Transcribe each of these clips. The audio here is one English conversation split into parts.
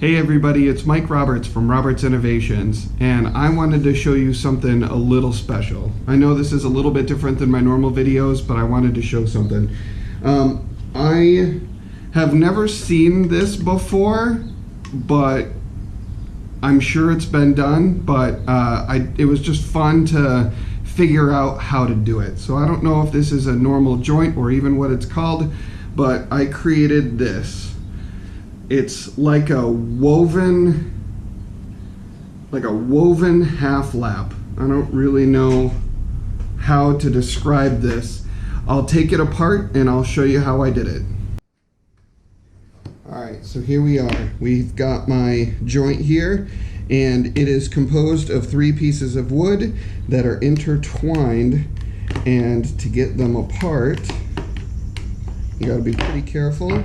Hey everybody, it's Mike Roberts from Roberts Innovations, and I wanted to show you something a little special. I know this is a little bit different than my normal videos, but I wanted to show something. I have never seen this before, but I'm sure it's been done, but it was just fun to figure out how to do it. So I don't know if this is a normal joint or even what it's called, but I created this. It's like a woven half lap. I don't really know how to describe this. I'll take it apart and I'll show you how I did it. Alright, so here we are. We've got my joint here, and it is composed of 3 pieces of wood that are intertwined, and to get them apart, you gotta be pretty careful.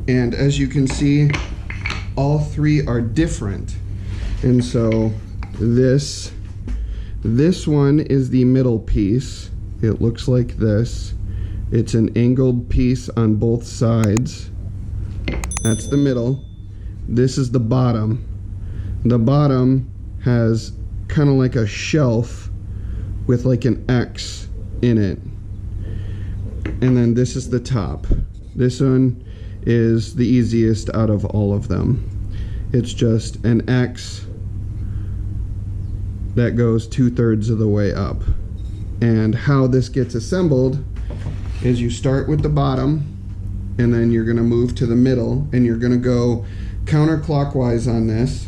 And as you can see, all 3 are different. And so this one is the middle piece. It looks like this. It's an angled piece on both sides. That's the middle. This is the bottom. The bottom has kind of like a shelf with like an X in it. And then this is the top. This one is the easiest out of all of them. It's just an X that goes 2/3 of the way up. And how this gets assembled is you start with the bottom, and then you're gonna move to the middle, and you're gonna go counterclockwise on this,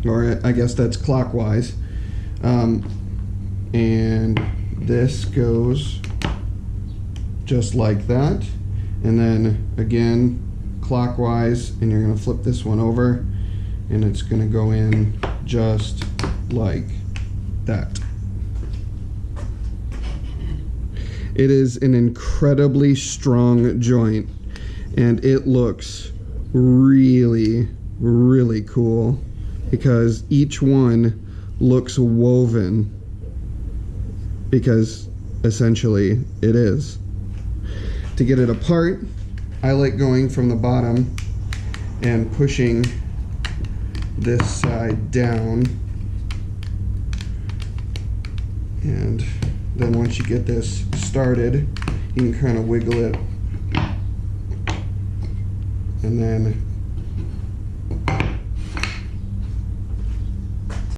or I guess that's clockwise. And this goes just like that. And then again clockwise, and you're going to flip this one over, and it's going to go in just like that. It is an incredibly strong joint, and it looks really, really cool because each one looks woven, because essentially it is. To get it apart, I like going from the bottom and pushing this side down, and then once you get this started, you can kind of wiggle it and then